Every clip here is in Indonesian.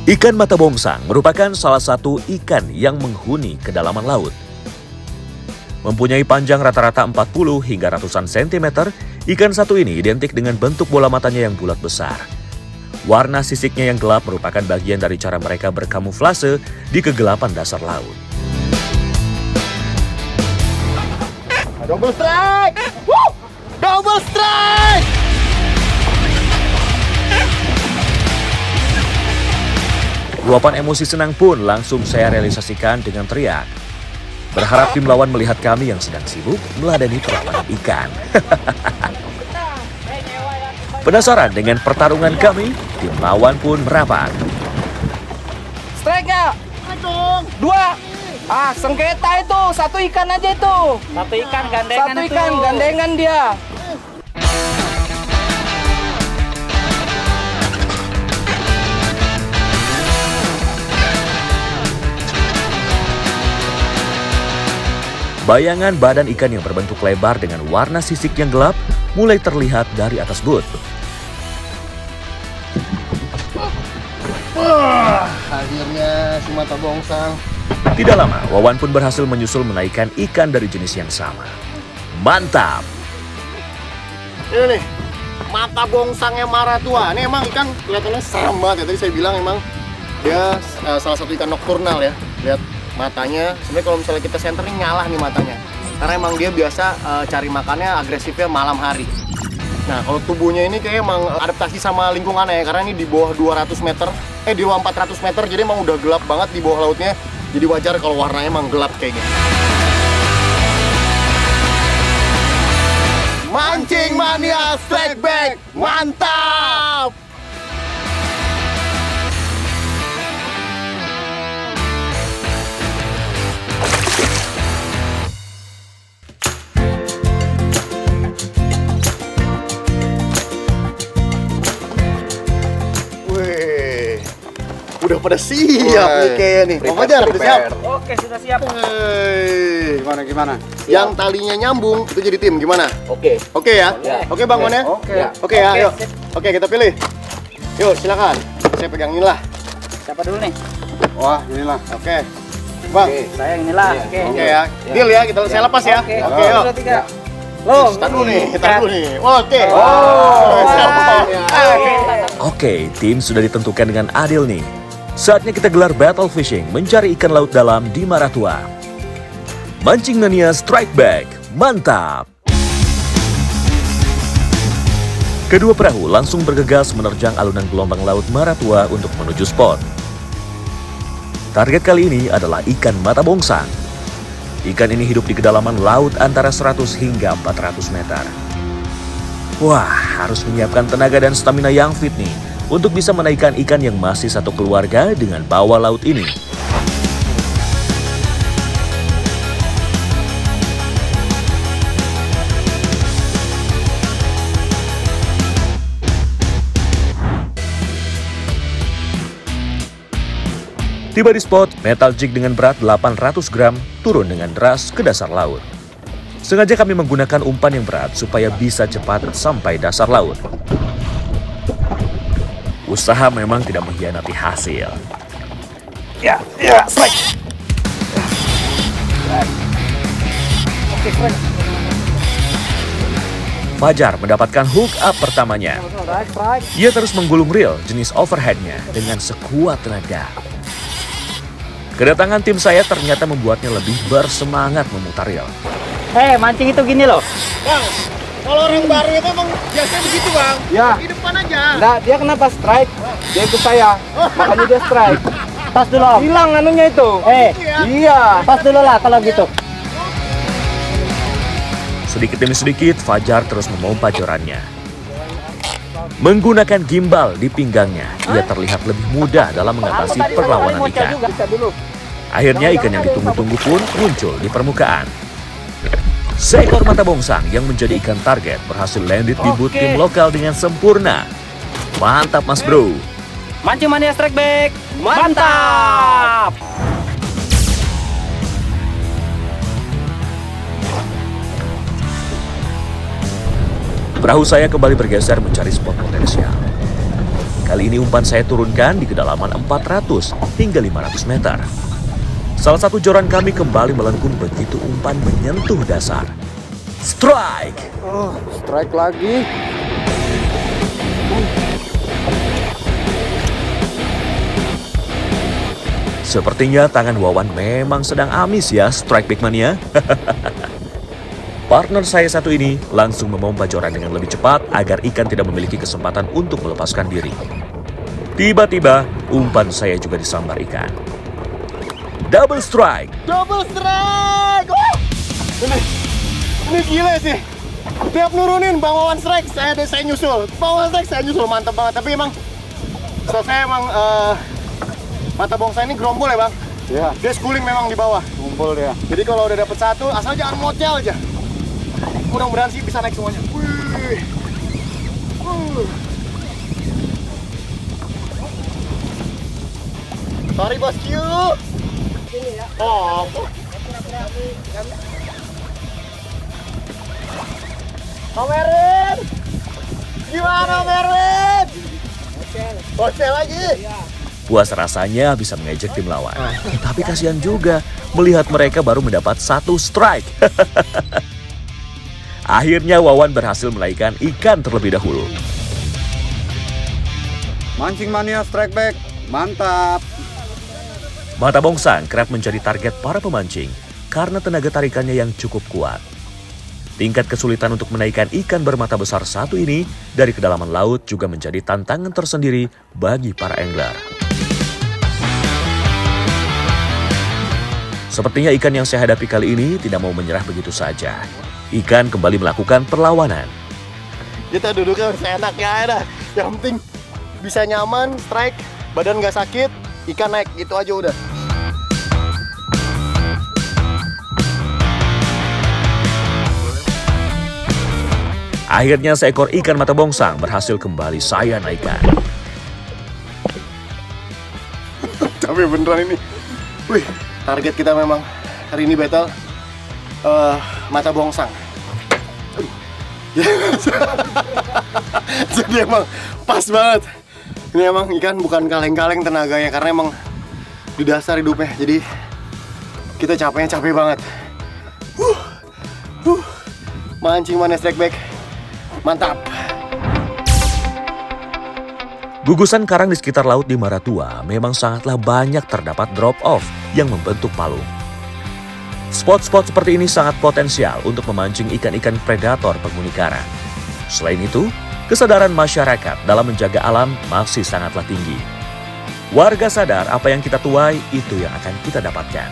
Ikan mata bongsang merupakan salah satu ikan yang menghuni kedalaman laut. Mempunyai panjang rata-rata 40 hingga ratusan sentimeter, ikan satu ini identik dengan bentuk bola matanya yang bulat besar. Warna sisiknya yang gelap merupakan bagian dari cara mereka berkamuflase di kegelapan dasar laut. Double strike! Woo! Double strike! Luapan emosi senang pun langsung saya realisasikan dengan teriak. Berharap tim lawan melihat kami yang sedang sibuk meladeni perlawanan ikan. Penasaran dengan pertarungan kami, tim lawan pun merapat. Strike-nya! Dua! Sengketa itu, satu ikan aja itu. Satu ikan gandengan Satu ikan gandengan dia. Bayangan badan ikan yang berbentuk lebar dengan warna sisik yang gelap mulai terlihat dari atas boot. Akhirnya si mata bongsang. Tidak lama, Wawan pun berhasil menyusul menaikkan ikan dari jenis yang sama. Mantap! Ini nih, mata bongsangnya Maratua. Ini emang ikan kelihatannya serem banget ya. Tadi saya bilang emang dia salah satu ikan nokturnal ya. Lihat matanya, sebenarnya kalau misalnya kita senter nih nyala nih matanya. Karena emang dia biasa cari makannya agresifnya malam hari. Nah, kalau tubuhnya ini kayak emang adaptasi sama lingkungannya ya. Karena ini di bawah 200 meter, di bawah 400 meter, jadi emang udah gelap banget di bawah lautnya. Jadi wajar kalau warnanya emang gelap kayak gini. Mancing Mania Strike Back, mantap! Wih, udah pada siap nih kayaknya nih. Bang Fajar, udah siap? Oke, sudah siap. Gimana? Yang talinya nyambung itu jadi tim, gimana? Oke. Oke ya? Oke Bang Mon ya? Oke ya, ayo. Oke, kita pilih. Yuk, silakan. Saya pegang inilah. Siapa dulu nih? Wah, inilah. Oke. Bang. Saya yang inilah. Oke. Oke ya. Deal ya, saya lepas ya. Oke, yuk. Tar dulu nih. Oke. Oke, tim sudah ditentukan dengan adil nih. Saatnya kita gelar battle fishing mencari ikan laut dalam di Maratua. Mancing Mania Strike Back, mantap! Kedua perahu langsung bergegas menerjang alunan gelombang laut Maratua untuk menuju spot. Target kali ini adalah ikan mata bongsang. Ikan ini hidup di kedalaman laut antara 100 hingga 400 meter. Wah, harus menyiapkan tenaga dan stamina yang fit nih untuk bisa menaikkan ikan yang masih satu keluarga dengan bawah laut ini. Tiba di spot, metal jig dengan berat 800 gram turun dengan deras ke dasar laut. Sengaja kami menggunakan umpan yang berat supaya bisa cepat sampai dasar laut. Usaha memang tidak mengkhianati hasil. Ya, strike! Fajar mendapatkan hook up pertamanya. Ia terus menggulung reel jenis overheadnya dengan sekuat tenaga. Kedatangan tim saya ternyata membuatnya lebih bersemangat memutar reel. Mancing itu gini loh. Bang, kalau orang baru itu emang biasanya begitu Bang. Ya. Di depan aja. Nah, dia kenapa strike? Dia ikut saya, makanya dia strike. Tas dulu, Om. Hilang anunya itu. Iya. Tas dulu lah kalau gitu. Sedikit demi sedikit, Fajar terus memompa jorannya. Menggunakan gimbal di pinggangnya, ia terlihat lebih mudah dalam mengatasi perlawanan ikan. Akhirnya ikan yang ditunggu-tunggu pun muncul di permukaan. Seekor mata bongsang yang menjadi ikan target berhasil landed di boot tim lokal dengan sempurna. Mantap Mas Bro. Mancing Mania Strike Back, mantap! Perahu saya kembali bergeser mencari spot potensial. Kali ini umpan saya turunkan di kedalaman 400 hingga 500 meter. Salah satu joran kami kembali melengkung begitu umpan menyentuh dasar. Strike! Oh, strike lagi. Sepertinya tangan Wawan memang sedang amis ya, strike big mania. Partner saya satu ini langsung memompa joran dengan lebih cepat agar ikan tidak memiliki kesempatan untuk melepaskan diri. Tiba-tiba, umpan saya juga disambar ikan. Double strike! Double strike! Ini gila sih. Tiap nurunin Bang Wawan strike, saya nyusul. Bang Wawan strike, saya nyusul. Mantap banget. Tapi emang, saya emang mata bongsang ini gerombol ya Bang? Ya, Dia schooling memang di bawah. ngumpul dia. Jadi kalau udah dapet satu, asal jangan mocel aja. Mudah-mudahan sih bisa naik semuanya. Wih. Sorry bosku. Sini ya. Oh. Om Erwin. Gimana Om Erwin? Bocel lagi. Puas rasanya bisa mengejek tim lawan. Tapi kasihan juga melihat mereka baru mendapat satu strike. Akhirnya Wawan berhasil menaikkan ikan terlebih dahulu. Mancing mania strike back. Mantap. Mata bongsang kerap menjadi target para pemancing karena tenaga tarikannya yang cukup kuat. Tingkat kesulitan untuk menaikkan ikan bermata besar satu ini dari kedalaman laut juga menjadi tantangan tersendiri bagi para angler. Sepertinya ikan yang saya hadapi kali ini tidak mau menyerah begitu saja. Ikan kembali melakukan perlawanan. Kita duduknya harus enak ya, ada. Yang penting bisa nyaman, strike, badan nggak sakit, ikan naik, gitu aja udah. Akhirnya seekor ikan mata bongsang berhasil kembali saya naikkan. Tapi beneran ini. Wih, target kita memang hari ini battle mata bongsang. Jadi emang pas banget. Ini emang ikan bukan kaleng-kaleng tenaganya karena emang di dasar hidupnya. Jadi kita capek banget. Mancing mana strike back. Mantap. Gugusan karang di sekitar laut di Maratua memang sangatlah banyak terdapat drop off yang membentuk palung. Spot-spot seperti ini sangat potensial untuk memancing ikan-ikan predator penghuni karang. Selain itu, kesadaran masyarakat dalam menjaga alam masih sangatlah tinggi. Warga sadar apa yang kita tuai itu yang akan kita dapatkan.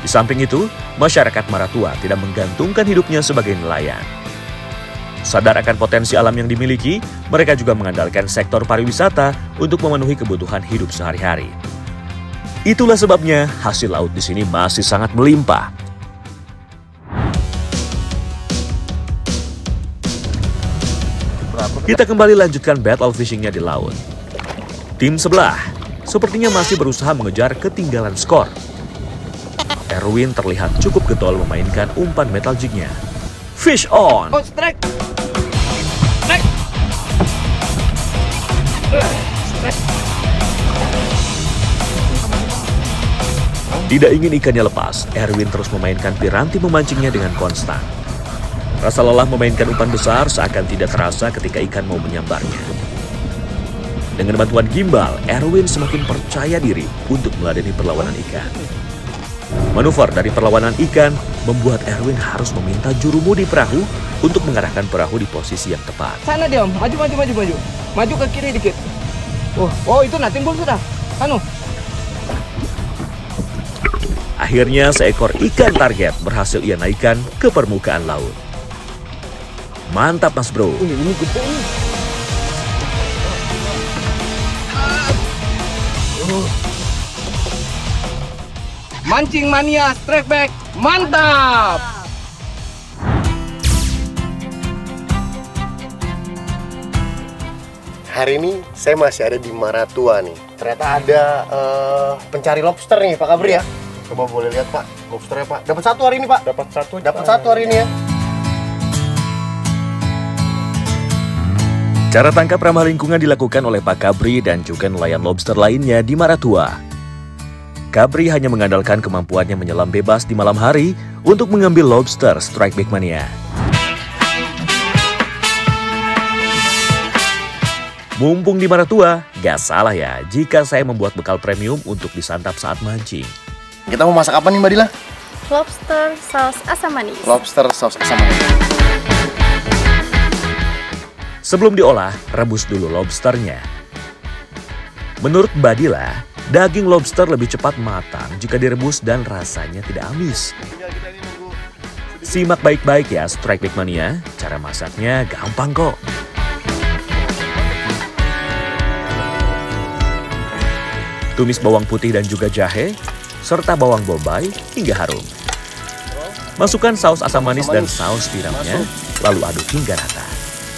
Di samping itu, masyarakat Maratua tidak menggantungkan hidupnya sebagai nelayan. Sadar akan potensi alam yang dimiliki, mereka juga mengandalkan sektor pariwisata untuk memenuhi kebutuhan hidup sehari-hari. Itulah sebabnya hasil laut di sini masih sangat melimpah. Kita kembali lanjutkan battle fishingnya di laut. Tim sebelah sepertinya masih berusaha mengejar ketinggalan skor. Erwin terlihat cukup getol memainkan umpan metal jignya. Fish on! Oh, strike! Tidak ingin ikannya lepas, Erwin terus memainkan piranti memancingnya dengan konstan. Rasa lelah memainkan umpan besar seakan tidak terasa ketika ikan mau menyambarnya. Dengan bantuan gimbal, Erwin semakin percaya diri untuk meladeni perlawanan ikan. Manuver dari perlawanan ikan membuat Erwin harus meminta jurumudi perahu untuk mengarahkan perahu di posisi yang tepat. Sana dia, Om. Maju. Maju ke kiri dikit. Oh, itu nah timbul sudah. Anu. Akhirnya seekor ikan target berhasil ia naikkan ke permukaan laut. Mantap Mas Bro. Ini gede ini. Mancing mania strike back. Mantap. Hari ini saya masih ada di Maratua nih. Ternyata ada pencari lobster nih Pak Kabri ya. Coba boleh lihat Pak, lobsternya Pak. Dapat satu hari ini Pak. Dapat satu hari ini ya. Cara tangkap ramah lingkungan dilakukan oleh Pak Kabri dan juga nelayan lobster lainnya di Maratua. Kabri hanya mengandalkan kemampuannya menyelam bebas di malam hari untuk mengambil lobster Strike Big Mania. Mumpung di Maratua, gak salah ya jika saya membuat bekal premium untuk disantap saat mancing. Kita mau masak apa nih Mbak Dila? Lobster saus asam manis. Lobster saus asam manis. Sebelum diolah, rebus dulu lobsternya. Menurut Mbak Dila, daging lobster lebih cepat matang jika direbus dan rasanya tidak amis. Simak baik-baik ya Strike Big Mania, cara masaknya gampang kok. Tumis bawang putih dan juga jahe, serta bawang bombay hingga harum. Masukkan saus asam manis dan saus tiramnya, lalu aduk hingga rata.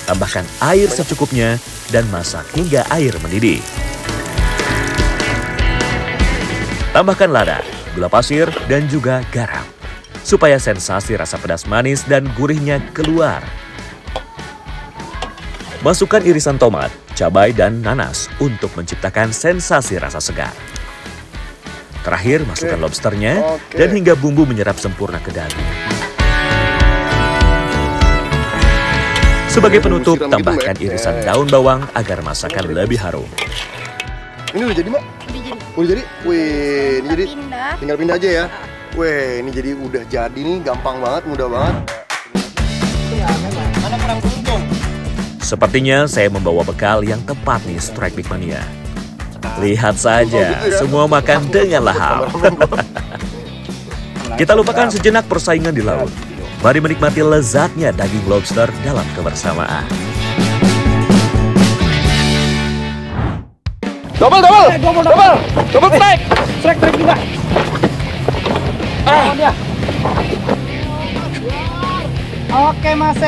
Tambahkan air secukupnya dan masak hingga air mendidih. Tambahkan lada, gula pasir, dan juga garam, supaya sensasi rasa pedas manis dan gurihnya keluar. Masukkan irisan tomat, cabai, dan nanas untuk menciptakan sensasi rasa segar. Terakhir, masukkan lobsternya dan hingga bumbu menyerap sempurna ke daging. Sebagai penutup, tambahkan irisan daun bawang agar masakan lebih harum. Ini udah jadi Mbak? Udah jadi. Udah jadi? Wih, ini jadi Pindah. tinggal pindah aja ya. Wih, ini jadi udah jadi nih, gampang banget, mudah banget. Mana kurang beruntung? Sepertinya saya membawa bekal yang tepat nih Strike Big Mania. Lihat saja, semua makan dengan lahap. Kita lupakan sejenak persaingan di laut. Mari menikmati lezatnya daging lobster dalam kebersamaan. Double strike. Strike juga. Oke, Mas.